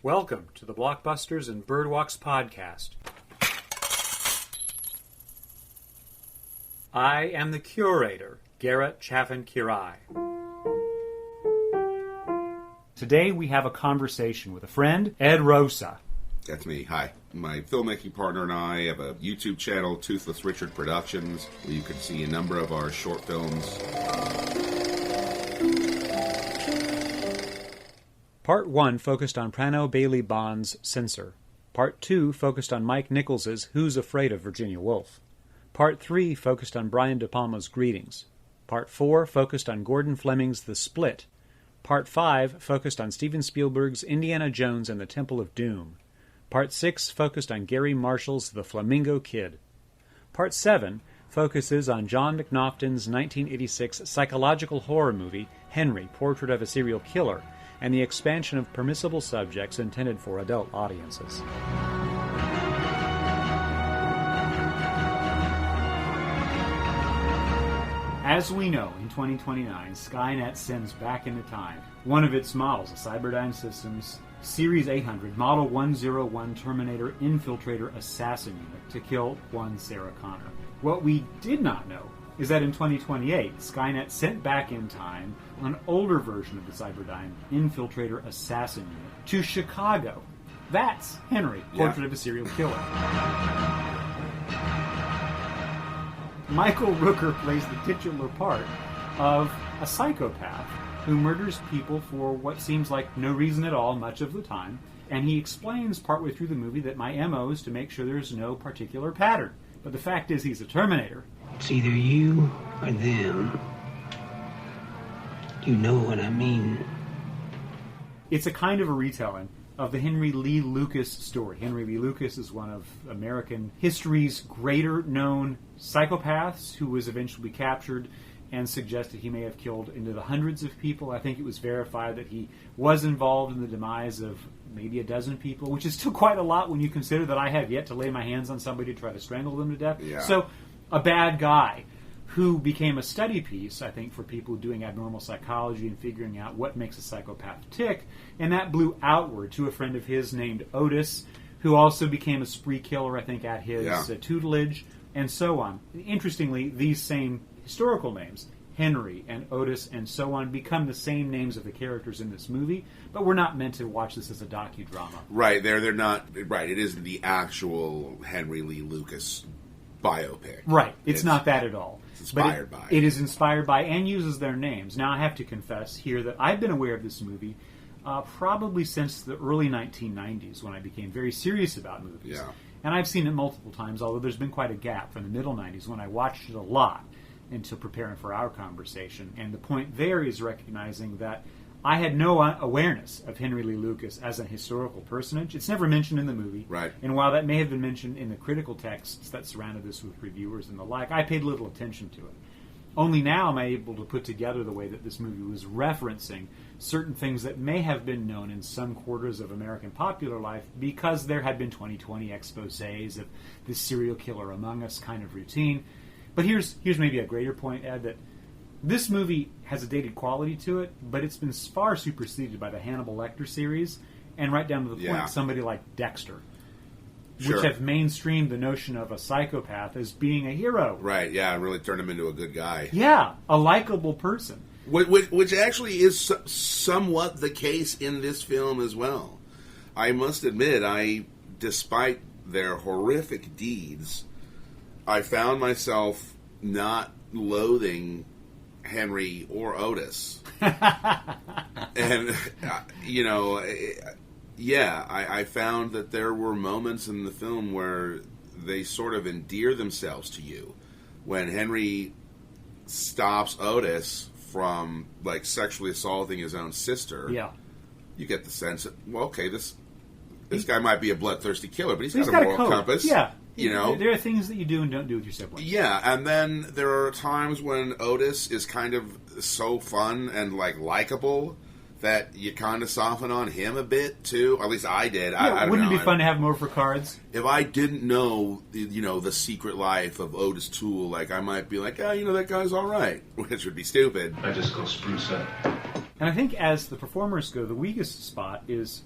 Welcome to the Blockbusters and Birdwalks podcast. I am the curator, Garry Chaffin-Quiray. Today we have a conversation with a friend, Ed Rosa. That's me. Hi. My filmmaking partner and I have a YouTube channel, Toothless Richard Productions, where you can see a number of our short films. Part 1 focused on Prano Baily-Bond's Censor. Part 2 focused on Mike Nichols' Who's Afraid of Virginia Woolf. Part 3 focused on Brian DePalma's Greetings. Part 4 focused on Gordon Flemyng's The Split. Part 5 focused on Steven Spielberg's Indiana Jones and the Temple of Doom. Part 6 focused on Gary Marshall's The Flamingo Kid. Part 7 focuses on John McNaughton's 1986 psychological horror movie, Henry, Portrait of a Serial Killer, and the expansion of permissible subjects intended for adult audiences. As we know, in 2029, Skynet sends back into time one of its models, a Cyberdyne Systems Series 800 Model 101 Terminator Infiltrator Assassin Unit to kill one Sarah Connor. What we did not know is that in 2028, Skynet sent back in time an older version of the Cyberdyne Infiltrator Assassin Unit to Chicago. That's Henry, Portrait of a Serial Killer. Michael Rooker plays the titular part of a psychopath who murders people for what seems like no reason at all much of the time, and he explains partway through the movie that my MO is to make sure there's no particular pattern. But the fact is he's a Terminator. It's either you or them. You know what I mean. It's a kind of a retelling of the Henry Lee Lucas story. Henry Lee Lucas is one of American history's greater known psychopaths who was eventually captured and suggested he may have killed into the hundreds of people. I think it was verified that he was involved in the demise of maybe a dozen people, which is still quite a lot when you consider that I have yet to lay my hands on somebody to try to strangle them to death. Yeah. So, a bad guy who became a study piece, I think, for people doing abnormal psychology and figuring out what makes a psychopath tick, and that blew outward to a friend of his named Otis, who also became a spree killer, I think, at his tutelage, and so on. Interestingly, these same historical names, Henry and Otis and so on, become the same names of the characters in this movie, but we're not meant to watch this as a docudrama. Right, they're not... Right, it isn't the actual Henry Lee Lucas biopic. Right, it's not that at all. It's inspired by. It is inspired by and uses their names. Now, I have to confess here that I've been aware of this movie probably since the early 1990s, when I became very serious about movies. Yeah. And I've seen it multiple times, although there's been quite a gap from the middle 90s when I watched it a lot until preparing for our conversation. And the point there is recognizing that I had no awareness of Henry Lee Lucas as a historical personage. It's never mentioned in the movie. Right. And while that may have been mentioned in the critical texts that surrounded this with reviewers and the like, I paid little attention to it. Only now am I able to put together the way that this movie was referencing certain things that may have been known in some quarters of American popular life because there had been 2020 exposés of this serial killer among us kind of routine. But here's maybe a greater point, Ed, that this movie has a dated quality to it, but it's been far superseded by the Hannibal Lecter series, and right down to the point somebody like Dexter, which have mainstreamed the notion of a psychopath as being a hero. Right, yeah, and really turned him into a good guy. Yeah, a likable person. Which actually is somewhat the case in this film as well. I must admit, despite their horrific deeds, I found myself not loathing Henry or Otis. And, I found that there were moments in the film where they sort of endear themselves to you. When Henry stops Otis from, sexually assaulting his own sister, you get the sense that, well, okay, this guy might be a bloodthirsty killer, but he's got a moral compass. Yeah. You know? There are things that you do and don't do with your siblings. Yeah, and then there are times when Otis is kind of so fun and, likable that you kind of soften on him a bit, too. At least I did. Yeah, I don't wouldn't know. it be fun to have him over for cards? If I didn't know, the secret life of Otis Toole, I might be like, that guy's all right, which would be stupid. I just go spruce up. And I think as the performers go, the weakest spot is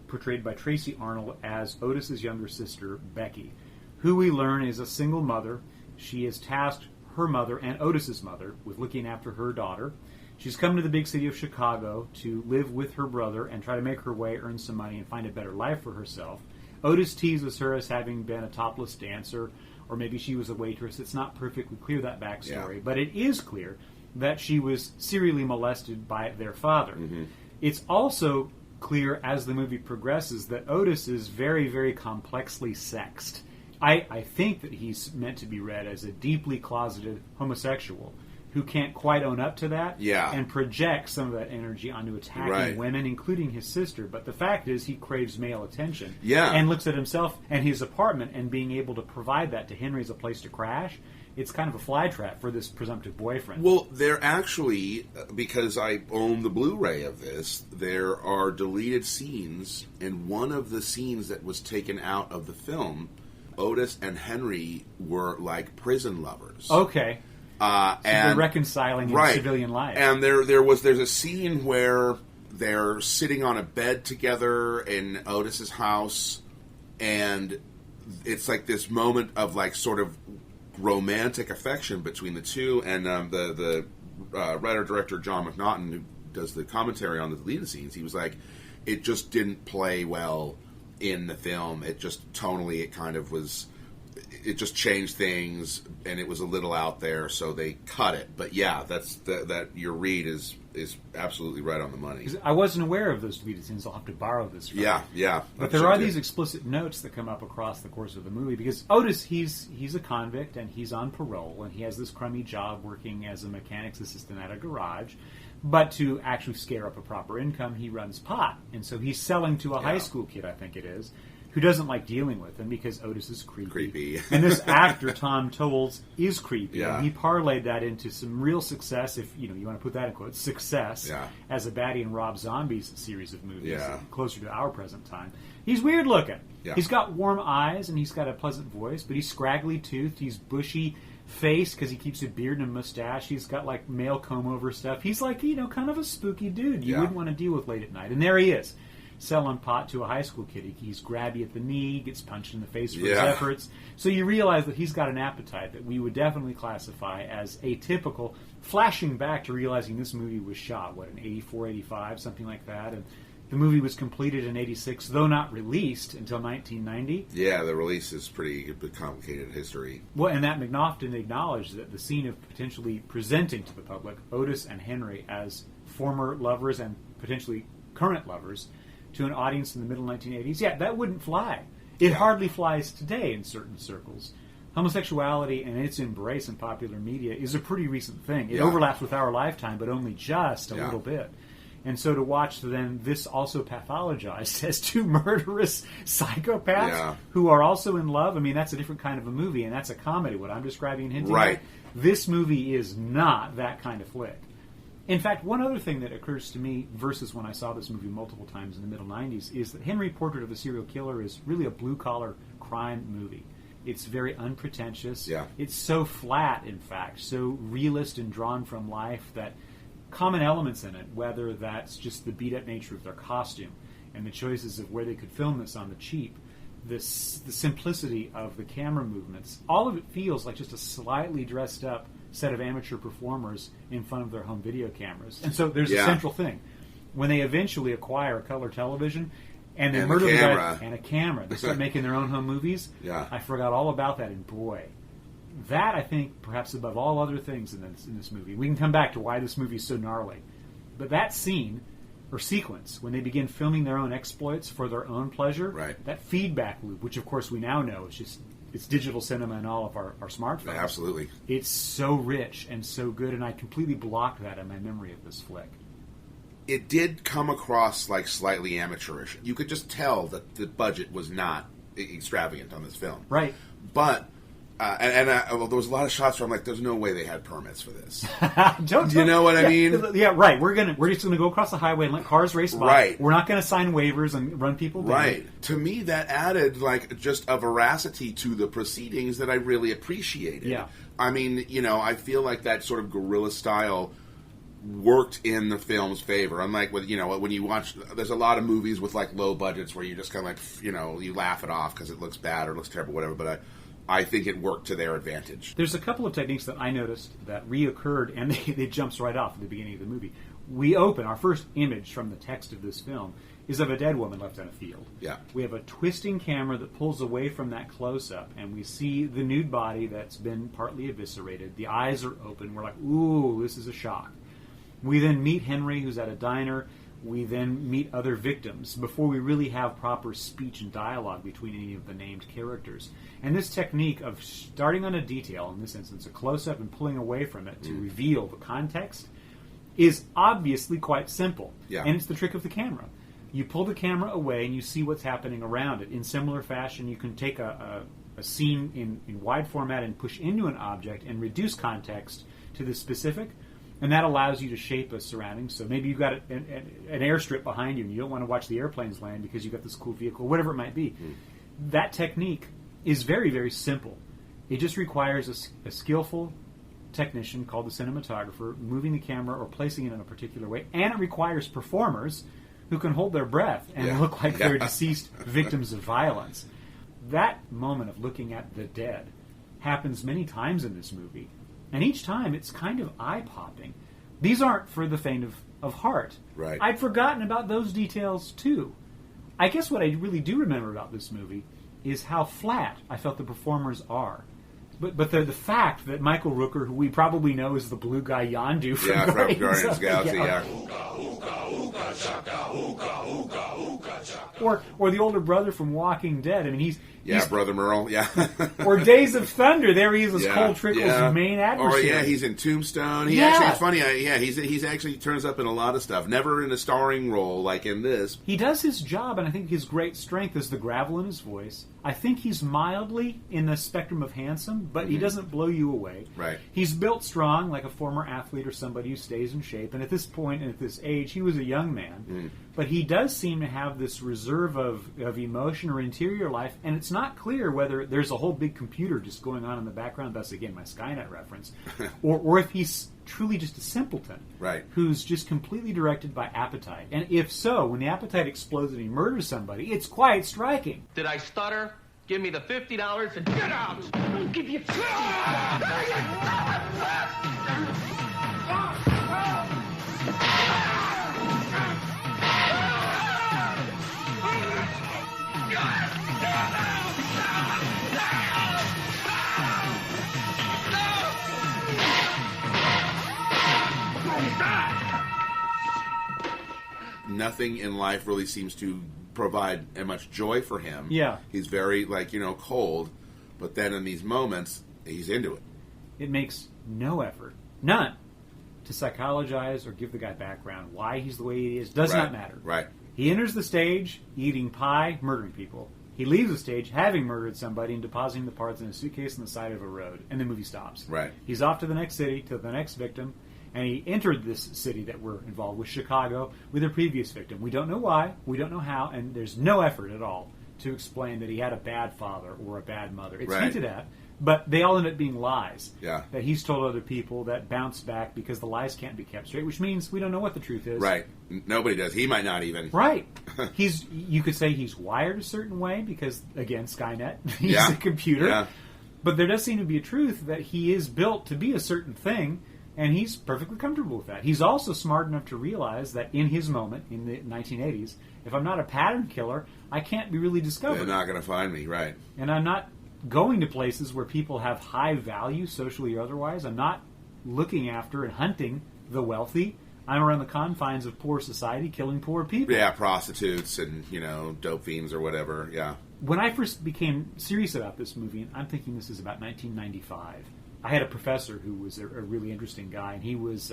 portrayed by Tracy Arnold as Otis's younger sister, Becky, who we learn is a single mother. She has tasked her mother and Otis's mother with looking after her daughter. She's come to the big city of Chicago to live with her brother and try to make her way, earn some money, and find a better life for herself. Otis teases her as having been a topless dancer, or maybe she was a waitress. It's not perfectly clear, that backstory, but it is clear that she was serially molested by their father. Mm-hmm. It's also clear as the movie progresses that Otis is very, very complexly sexed. I think that he's meant to be read as a deeply closeted homosexual who can't quite own up to that and projects some of that energy onto attacking women, including his sister. But the fact is he craves male attention and looks at himself and his apartment, and being able to provide that to Henry as a place to crash. It's kind of a flytrap for this presumptive boyfriend. Well, there actually, because I own the Blu-ray of this, there are deleted scenes, and one of the scenes that was taken out of the film, Otis and Henry were like prison lovers. Okay. So they're reconciling in civilian life. And there's a scene where they're sitting on a bed together in Otis's house, and it's like this moment of like sort of romantic affection between the two, and the writer-director John McNaughton, who does the commentary on the deleted scenes, he was like, it just didn't play well in the film. It just, tonally, it kind of was, it just changed things, and it was a little out there, so they cut it. But yeah, that your read is absolutely right on the money. I wasn't aware of those deleted scenes. I'll have to borrow this from Yeah. But there are these explicit notes that come up across the course of the movie, because Otis, he's a convict, and he's on parole, and he has this crummy job working as a mechanic's assistant at a garage. But to actually scare up a proper income, he runs pot. And so he's selling to a high school kid, I think it is, who doesn't like dealing with him because Otis is creepy. And this actor, Tom Towles, is creepy. Yeah. And he parlayed that into some real success, if you want to put that in quotes, success, as a baddie in Rob Zombie's series of movies, closer to our present time. He's weird looking. Yeah. He's got warm eyes and he's got a pleasant voice, but he's scraggly toothed, he's bushy face because he keeps a beard and a mustache. He's got like male comb over stuff. He's like, kind of a spooky dude you wouldn't want to deal with late at night. And there he is, selling pot to a high school kid. He's grabby at the knee, gets punched in the face for his efforts. So you realize that he's got an appetite that we would definitely classify as atypical. Flashing back to realizing this movie was shot, in 84, 85, something like that. And the movie was completed in 86, though not released until 1990. Yeah, the release is pretty complicated history. Well, and that McNaughton acknowledged that the scene of potentially presenting to the public Otis and Henry as former lovers and potentially current lovers to an audience in the middle 1980s, that wouldn't fly. It hardly flies today in certain circles. Homosexuality and its embrace in popular media is a pretty recent thing. It overlaps with our lifetime, but only just a little bit. And so to watch then this also pathologized as two murderous psychopaths who are also in love, that's a different kind of a movie, and that's a comedy, what I'm describing and hinting at. This movie is not that kind of flick. In fact, one other thing that occurs to me versus when I saw this movie multiple times in the middle 90s is that Henry Portrait of a Serial Killer is really a blue-collar crime movie. It's very unpretentious. Yeah. It's so flat, in fact, so realist and drawn from life that common elements in it, whether that's just the beat-up nature of their costume and the choices of where they could film this on the cheap, the simplicity of the camera movements, all of it feels like just a slightly dressed up set of amateur performers in front of their home video cameras. And so there's a central thing. When they eventually acquire a color television and they murder the guy and a camera, they start making their own home movies. I forgot all about that, and boy, that, I think, perhaps above all other things in this movie. We can come back to why this movie is so gnarly. But that scene, or sequence, when they begin filming their own exploits for their own pleasure, that feedback loop, which of course we now know is just, it's digital cinema in all of our smartphones. Absolutely. It's so rich and so good, and I completely blocked that in my memory of this flick. It did come across like slightly amateurish. You could just tell that the budget was not extravagant on this film. Right. But well, there was a lot of shots where I'm like, "There's no way they had permits for this." Do you know what I mean? Yeah, right. We're just gonna go across the highway and let cars race by. Right. We're not gonna sign waivers and run people down. Right. To me, that added like just a veracity to the proceedings that I really appreciated. Yeah. I mean, I feel like that sort of guerrilla style worked in the film's favor. Unlike with, when you watch, there's a lot of movies with like low budgets where you just kind of like, you laugh it off because it looks bad or looks terrible, whatever. But I think it worked to their advantage. There's a couple of techniques that I noticed that reoccurred, and it jumps right off at the beginning of the movie. We open, our first image from the text of this film is of a dead woman left on a field. Yeah. We have a twisting camera that pulls away from that close-up, and we see the nude body that's been partly eviscerated. The eyes are open. We're like, ooh, this is a shock. We then meet Henry, who's at a diner. We then meet other victims before we really have proper speech and dialogue between any of the named characters. And this technique of starting on a detail, in this instance a close-up, and pulling away from it to reveal the context, is obviously quite simple. Yeah. And it's the trick of the camera. You pull the camera away and you see what's happening around it. In similar fashion, you can take a scene in wide format and push into an object and reduce context to the specific. And that allows you to shape a surrounding. So maybe you've got an airstrip behind you and you don't want to watch the airplanes land because you've got this cool vehicle, whatever it might be. That technique is very, very simple. It just requires a skillful technician called the cinematographer moving the camera or placing it in a particular way. And it requires performers who can hold their breath and look like they're deceased victims of violence. That moment of looking at the dead happens many times in this movie. And each time, it's kind of eye-popping. These aren't for the faint of heart. Right. I'd forgotten about those details, too. I guess what I really do remember about this movie is how flat I felt the performers are. But the fact that Michael Rooker, who we probably know as the blue guy Yondu from Guardians of the Galaxy, Or the older brother from Walking Dead. I mean, he's Brother Merle, or Days of Thunder. There he is as Cole Trickle's main adversary. Or he's in Tombstone. He actually, it's funny. He's actually turns up in a lot of stuff. Never in a starring role like in this. He does his job, and I think his great strength is the gravel in his voice. I think he's mildly in the spectrum of handsome, but he doesn't blow you away. Right. He's built strong, like a former athlete or somebody who stays in shape. And at this point and at this age, he was a young man. But he does seem to have this reserve of emotion or interior life, and it's not clear whether there's a whole big computer just going on in the background, thus again my Skynet reference, or if he's truly just a simpleton who's just completely directed by appetite. And if so, when the appetite explodes and he murders somebody, it's quite striking. Did I stutter? Give me the $50 and get out! I'll give you Nothing in life really seems to provide much joy for him. Yeah. He's very, cold, but then in these moments, he's into it. It makes no effort, none, to psychologize or give the guy background. Why he's the way he is does not matter. Right. He enters the stage eating pie, murdering people. He leaves the stage having murdered somebody and depositing the parts in a suitcase on the side of a road, and the movie stops. Right. He's off to the next city, to the next victim, and he entered this city that we're involved with, Chicago, with a previous victim. We don't know why, we don't know how, and there's no effort at all to explain that he had a bad father or a bad mother. It's hinted at, but they all end up being lies. Yeah. That he's told other people that bounce back because the lies can't be kept straight, which means we don't know what the truth is. Right. Nobody does. He might not even. Right. You could say he's wired a certain way because, again, Skynet, he's a computer. Yeah. But there does seem to be a truth that he is built to be a certain thing, and he's perfectly comfortable with that. He's also smart enough to realize that in his moment, in the 1980s, if I'm not a pattern killer, I can't be really discovered. They're not going to find me, right. And I'm not going to places where people have high value, socially or otherwise. I'm not looking after and hunting the wealthy. I'm around the confines of poor society, killing poor people. Yeah, prostitutes and, dope fiends or whatever, yeah. When I first became serious about this movie, and I'm thinking this is about 1995, I had a professor who was a really interesting guy, and he was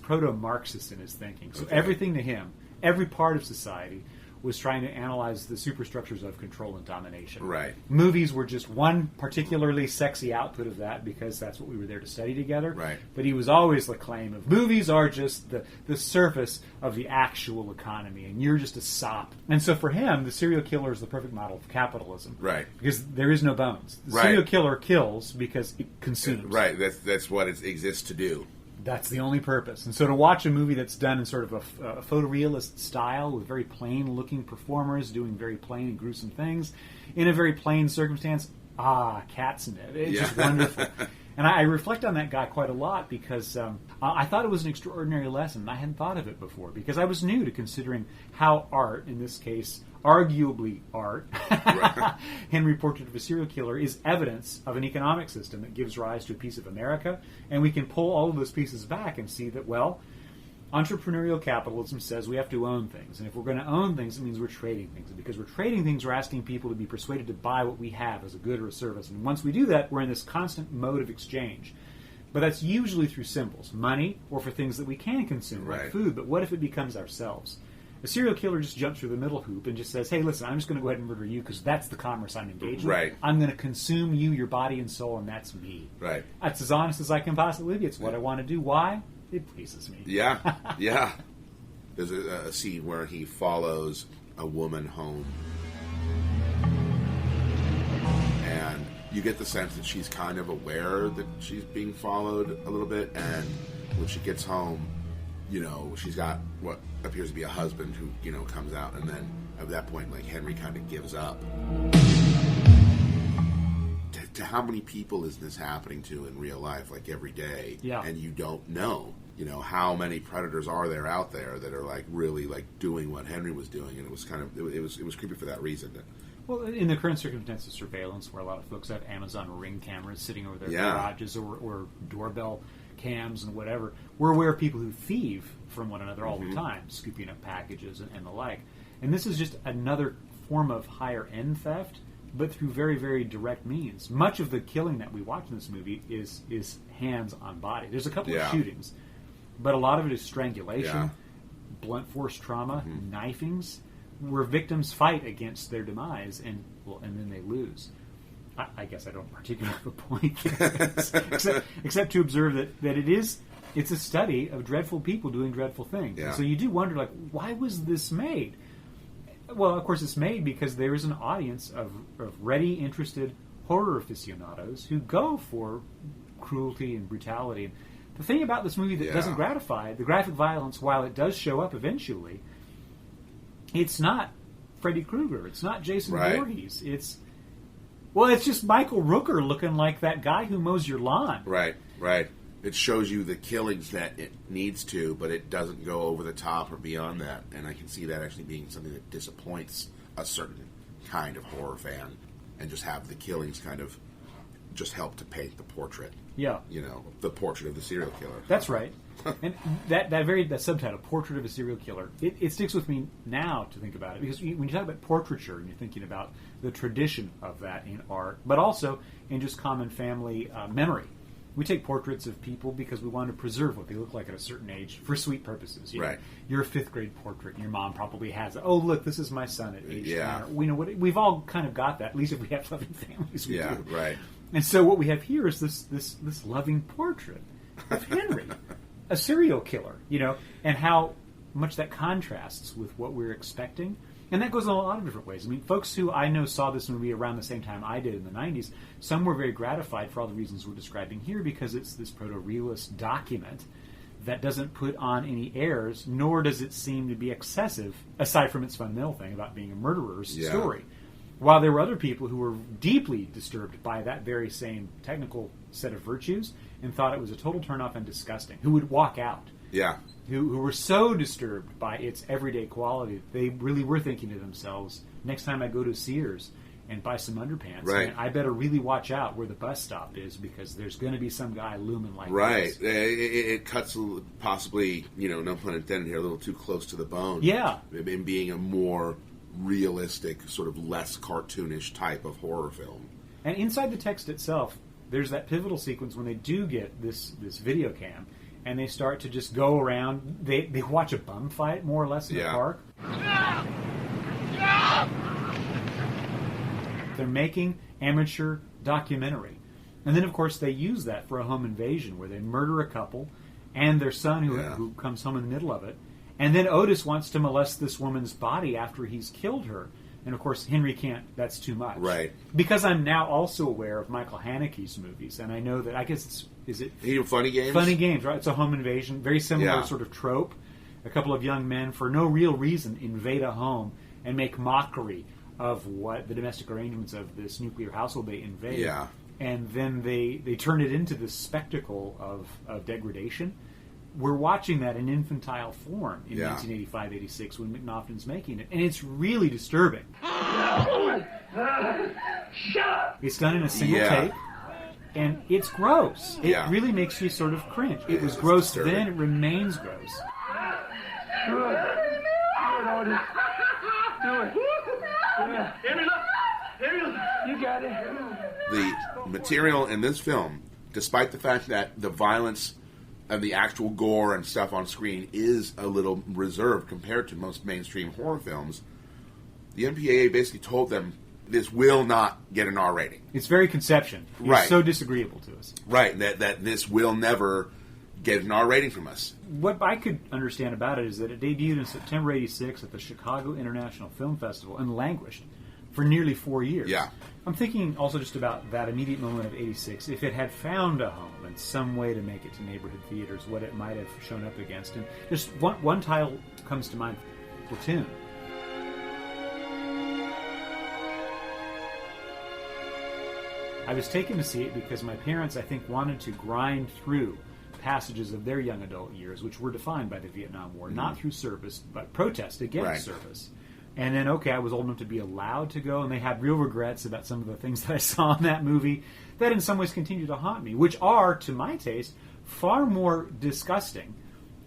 proto-Marxist in his thinking. So everything to him, every part of society, was trying to analyze the superstructures of control and domination. Right. Movies were just one particularly sexy output of that because that's what we were there to study together. Right. But he was always the claim of movies are just the surface of the actual economy, and you're just a sop. And so for him, the serial killer is the perfect model of capitalism. Right. Because there is no bones. The serial killer kills because it consumes. Right. That's what it exists to do. That's the only purpose. And so to watch a movie that's done in sort of a photorealist style with very plain-looking performers doing very plain and gruesome things in a very plain circumstance, cats in it. It's just wonderful. And I reflect on that guy quite a lot because I thought it was an extraordinary lesson. I hadn't thought of it before because I was new to considering how art, in this case, arguably art, Henry Portrait of a Serial Killer, is evidence of an economic system that gives rise to a piece of America. And we can pull all of those pieces back and see that, well, entrepreneurial capitalism says we have to own things. And if we're going to own things, it means we're trading things. And because we're trading things, we're asking people to be persuaded to buy what we have as a good or a service. And once we do that, we're in this constant mode of exchange. But that's usually through symbols, money, or for things that we can consume, like food. But what if it becomes ourselves? A serial killer just jumps through the middle hoop and just says, hey, listen, I'm just going to go ahead and murder you because that's the commerce I'm engaged in. Right. I'm going to consume you, your body and soul, and that's me. Right. That's as honest as I can possibly be. It's what I want to do. Why? It pleases me. Yeah, yeah. There's a scene where he follows a woman home. And you get the sense that she's kind of aware that she's being followed a little bit. And when she gets home, you know, she's got what appears to be a husband who, you know, comes out. And then at that point, like, Henry kind of gives up. To how many people is this happening to in real life, like every day? Yeah. And you don't know, you know, how many predators are there out there that are like really like doing what Henry was doing, and it was kind of it was creepy for that reason. Well, in the current circumstances of surveillance, where a lot of folks have Amazon Ring cameras sitting over their garages or doorbell cams and whatever, we're aware of people who thieve from one another all the time, scooping up packages and the like. And this is just another form of higher end theft, but through very, very direct means. Much of the killing that we watch in this movie is hands on body. There's a couple of shootings, but a lot of it is strangulation, blunt force trauma, knifings, where victims fight against their demise and then they lose. I guess I don't particularly have a point there, except to observe that it's a study of dreadful people doing dreadful things. Yeah. And so you do wonder, like, why was this made? Well, of course, it's made because there is an audience of ready, interested horror aficionados who go for cruelty and brutality. And the thing about this movie that doesn't gratify, the graphic violence, while it does show up eventually, it's not Freddy Krueger. It's not Jason Voorhees. It's just Michael Rooker looking like that guy who mows your lawn. Right. It shows you the killings that it needs to, but it doesn't go over the top or beyond that. And I can see that actually being something that disappoints a certain kind of horror fan, and just have the killings kind of just help to paint the portrait. Yeah. You know, the portrait of the serial killer. That's right. And that subtitle, Portrait of a Serial Killer, it sticks with me now to think about it. Because when you talk about portraiture, and you're thinking about the tradition of that in art, but also in just common family memory. We take portraits of people because we want to preserve what they look like at a certain age for sweet purposes. You know, your 5th grade portrait, and your mom probably has it. Oh, look, this is my son at age 10. We know we've all kind of got that. At least if we have loving families, we do. Right. And so what we have here is this loving portrait of Henry, a serial killer. You know, and how much that contrasts with what we're expecting. And that goes in a lot of different ways. I mean, folks who I know saw this movie around the same time I did in the 90s, some were very gratified for all the reasons we're describing here, because it's this proto-realist document that doesn't put on any airs, nor does it seem to be excessive, aside from its fundamental thing about being a murderer's story. While there were other people who were deeply disturbed by that very same technical set of virtues and thought it was a total turnoff and disgusting, who would walk out. Yeah. Who were so disturbed by its everyday quality, they really were thinking to themselves, next time I go to Sears and buy some underpants, man, I better really watch out where the bus stop is, because there's going to be some guy looming like this. It cuts possibly, no pun intended here, a little too close to the bone. Yeah. In being a more realistic, sort of less cartoonish type of horror film. And inside the text itself, there's that pivotal sequence when they do get this video cam, and they start to just go around. They watch a bum fight, more or less, in the park. They're making amateur documentary. And then, of course, they use that for a home invasion, where they murder a couple and their son who comes home in the middle of it. And then Otis wants to molest this woman's body after he's killed her. And of course, Henry can't. That's too much. Right. Because I'm now also aware of Michael Haneke's movies, and I know that I guess is it Funny Games? Funny Games, right? It's a home invasion, very similar sort of trope. A couple of young men, for no real reason, invade a home and make mockery of what the domestic arrangements of this nuclear household they invade. Yeah. And then they turn it into this spectacle of degradation. We're watching that in infantile form in 1985-86 when McNaughton's making it. And it's really disturbing. It's done in a single take. And it's gross. It really makes you sort of cringe. It was gross disturbing. then. It remains gross. Do it, Henry, look. Henry, look. You got it. The material in this film, despite the fact that the violence and the actual gore and stuff on screen is a little reserved compared to most mainstream horror films, the MPAA basically told them this will not get an R rating. It's very conception. It's Right. so disagreeable to us. Right, that this will never get an R rating from us. What I could understand about it is that it debuted in September '86 at the Chicago International Film Festival and languished for nearly 4 years. Yeah. I'm thinking also just about that immediate moment of '86. If it had found a home and some way to make it to neighborhood theaters, what it might have shown up against. And just one title comes to mind: Platoon. I was taken to see it because my parents, I think, wanted to grind through passages of their young adult years, which were defined by the Vietnam War, not through service, but protest against service. And then, I was old enough to be allowed to go, and they had real regrets about some of the things that I saw in that movie that in some ways continue to haunt me, which are, to my taste, far more disgusting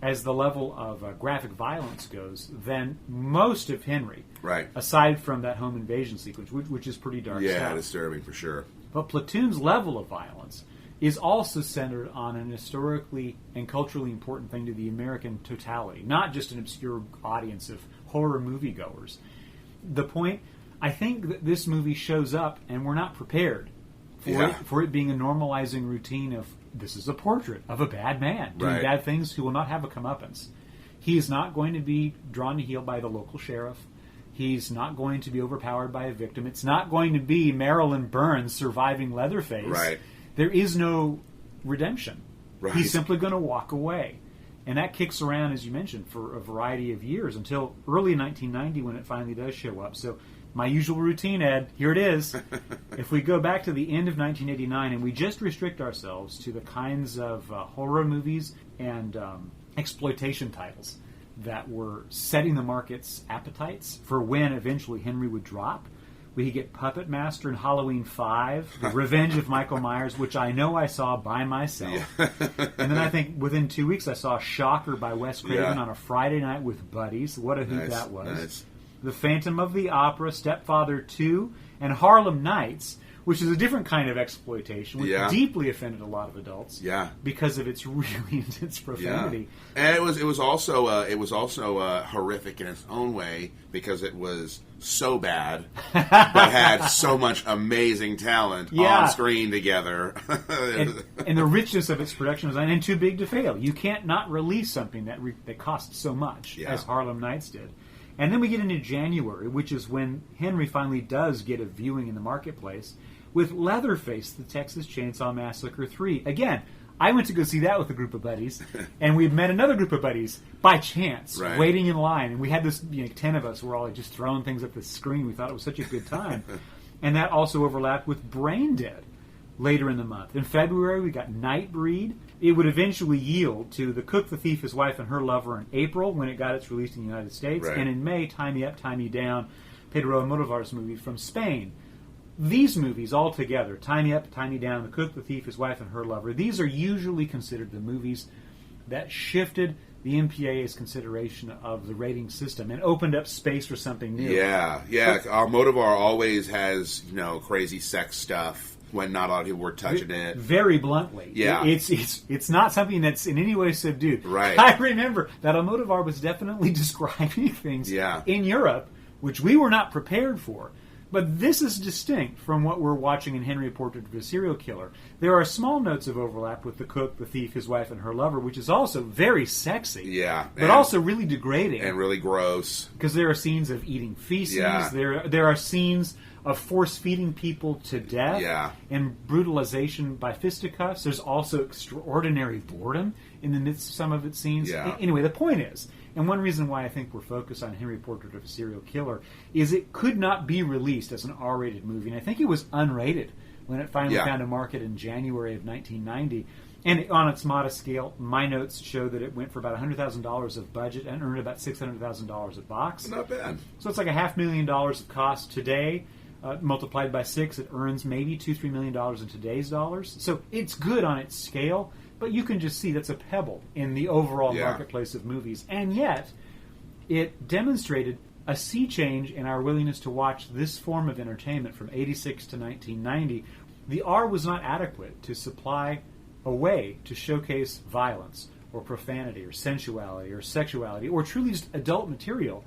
as the level of graphic violence goes than most of Henry. Right. Aside from that home invasion sequence, which is pretty dark stuff. Yeah, disturbing for sure. But Platoon's level of violence is also centered on an historically and culturally important thing to the American totality, not just an obscure audience of horror moviegoers. The point, I think that this movie shows up, and we're not prepared for it being a normalizing routine of, this is a portrait of a bad man doing bad things who will not have a comeuppance. He is not going to be drawn to heel by the local sheriff. He's not going to be overpowered by a victim. It's not going to be Marilyn Burns surviving Leatherface. Right. There is no redemption. Right. He's simply going to walk away. And that kicks around, as you mentioned, for a variety of years until early 1990 when it finally does show up. So my usual routine, Ed, here it is. If we go back to the end of 1989 and we just restrict ourselves to the kinds of horror movies and exploitation titles that were setting the market's appetites for when eventually Henry would drop, we could get Puppet Master and Halloween 5, The Revenge of Michael Myers, which I know I saw by myself. And then I think within 2 weeks I saw Shocker by Wes Craven on a Friday night with buddies. What a hoot that was. Nice. The Phantom of the Opera, Stepfather 2, and Harlem Nights, which is a different kind of exploitation, which deeply offended a lot of adults. Yeah. Because of its really intense profanity. Yeah. And it was also horrific in its own way because it was so bad but had so much amazing talent on screen together. and the richness of its production design, and too big to fail. You can't not release something that costs so much as Harlem Nights did. And then we get into January, which is when Henry finally does get a viewing in the marketplace, with Leatherface, the Texas Chainsaw Massacre 3. Again, I went to go see that with a group of buddies, and we met another group of buddies by chance, waiting in line. And we had this, 10 of us were all just throwing things at the screen. We thought it was such a good time. And that also overlapped with Brain Dead later in the month. In February, we got Nightbreed. It would eventually yield to The Cook, the Thief, His Wife, and Her Lover in April, when it got its release in the United States. And in May, Tie Me Up, Tie Me Down, Pedro Almodovar's movie from Spain. These movies all together, Tie Me Up, Tie Me Down, The Cook, the Thief, His Wife, and Her Lover, these are usually considered the movies that shifted the MPAA's consideration of the rating system and opened up space for something new. Yeah. Almodovar always has, crazy sex stuff when not a lot of people were touching it. Very bluntly. Yeah. It's not something that's in any way subdued. Right. I remember that Almodovar was definitely describing things in Europe, which we were not prepared for. But this is distinct from what we're watching in Henry, A Portrait of a Serial Killer. There are small notes of overlap with the cook, the thief, his wife, and her lover, which is also very sexy. Yeah. But also really degrading. And really gross. Because there are scenes of eating feces. Yeah. There are scenes of force-feeding people to death. Yeah. And brutalization by fisticuffs. There's also extraordinary boredom in the midst of some of its scenes. Yeah. Anyway, the point is, and one reason why I think we're focused on Henry, Portrait of a Serial Killer, is it could not be released as an R-rated movie. And I think it was unrated when it finally found a market in January of 1990. And on its modest scale, my notes show that it went for about $100,000 of budget and earned about $600,000 a box. Not bad. So it's like $500,000 of cost today. Multiplied by 6, it earns maybe $2-3 million in today's dollars. So it's good on its scale, but you can just see that's a pebble in the overall marketplace of movies. And yet, it demonstrated a sea change in our willingness to watch this form of entertainment from 86 to 1990. The R was not adequate to supply a way to showcase violence or profanity or sensuality or sexuality or truly just adult material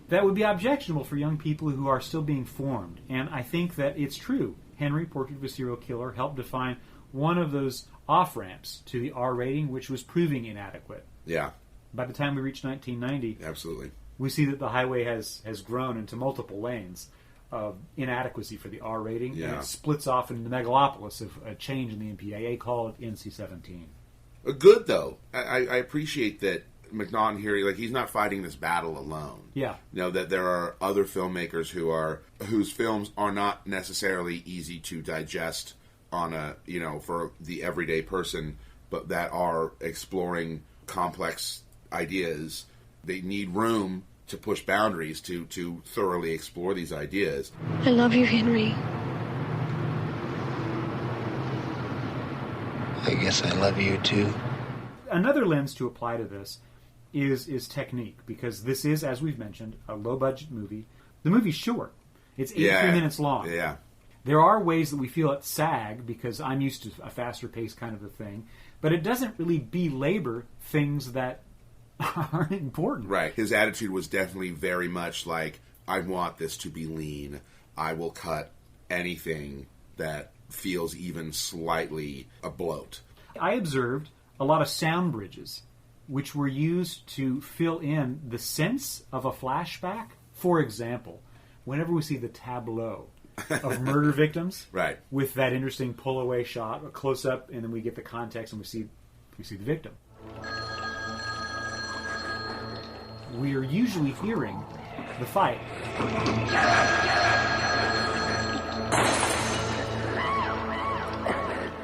that would be objectionable for young people who are still being formed. And I think that it's true. Henry, Portrait of a Serial Killer, helped define one of those off-ramps to the R rating, which was proving inadequate. Yeah. By the time we reach 1990, Absolutely. we see that the highway has grown into multiple lanes of inadequacy for the R rating, and it splits off into the megalopolis of a change in the MPAA called NC-17. Good, though. I appreciate that McNaughton here, like, he's not fighting this battle alone. Yeah. You know, that there are other filmmakers whose films are not necessarily easy to digest on a, you know, for the everyday person, but that are exploring complex ideas. They need room to push boundaries to thoroughly explore these ideas. I love you, Henry. I guess I love you too. Another lens to apply to this is technique, because this is, as we've mentioned, a low-budget movie. The movie's short. It's 83 minutes long. Yeah. There are ways that we feel it sag, because I'm used to a faster pace kind of a thing, but it doesn't really belabor things that aren't important. Right. His attitude was definitely very much like, I want this to be lean. I will cut anything that feels even slightly a bloat. I observed a lot of sound bridges, which were used to fill in the sense of a flashback. For example, whenever we see the tableau of murder victims, right, with that interesting pull-away shot, a close-up, and then we get the context and we see the victim. We are usually hearing the fight.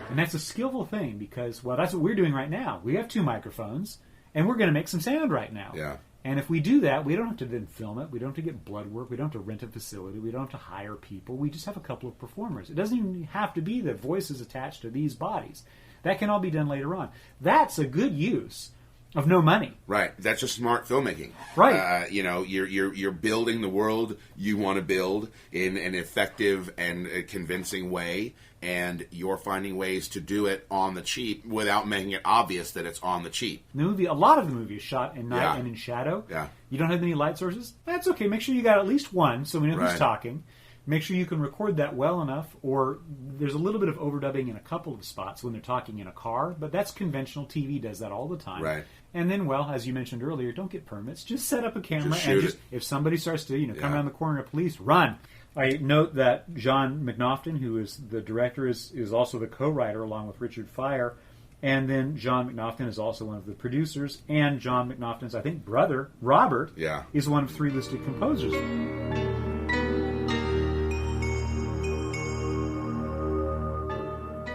And that's a skillful thing, because, well, that's what we're doing right now. We have 2 microphones, and we're going to make some sound right now. Yeah. And if we do that, we don't have to then film it. We don't have to get blood work. We don't have to rent a facility. We don't have to hire people. We just have a couple of performers. It doesn't even have to be that voices attached to these bodies. That can all be done later on. That's a good use of no money. Right. That's just smart filmmaking. Right. You know, you're building the world you want to build in an effective and convincing way, and you're finding ways to do it on the cheap without making it obvious that it's on the cheap. A lot of the movie is shot in night and in shadow. Yeah. You don't have any light sources? That's okay. Make sure you got at least one so we know who's talking. Make sure you can record that well enough, or there's a little bit of overdubbing in a couple of spots when they're talking in a car, but that's conventional. TV does that all the time. Right. And then, well, as you mentioned earlier, don't get permits. Just set up a camera and if somebody starts to, come around the corner of police, run. I note that John McNaughton, who is the director, is also the co-writer along with Richard Fire. And then John McNaughton is also one of the producers. And John McNaughton's, I think, brother, Robert, is one of 3 listed composers.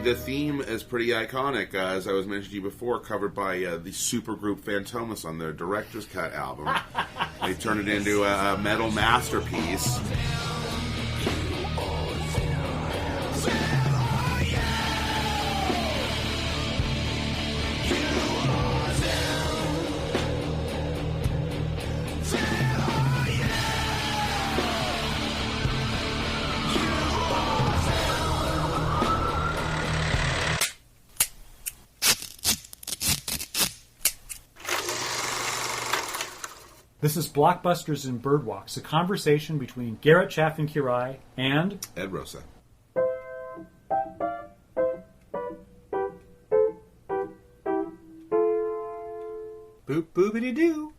The theme is pretty iconic, as I was mentioning to you before, covered by the supergroup Fantomas on their Director's Cut album. They turned it into a metal masterpiece. This is Blockbusters and Birdwalks, a conversation between Garrett Chaffin-Quiray and Ed Rosa. Boop boopity doo.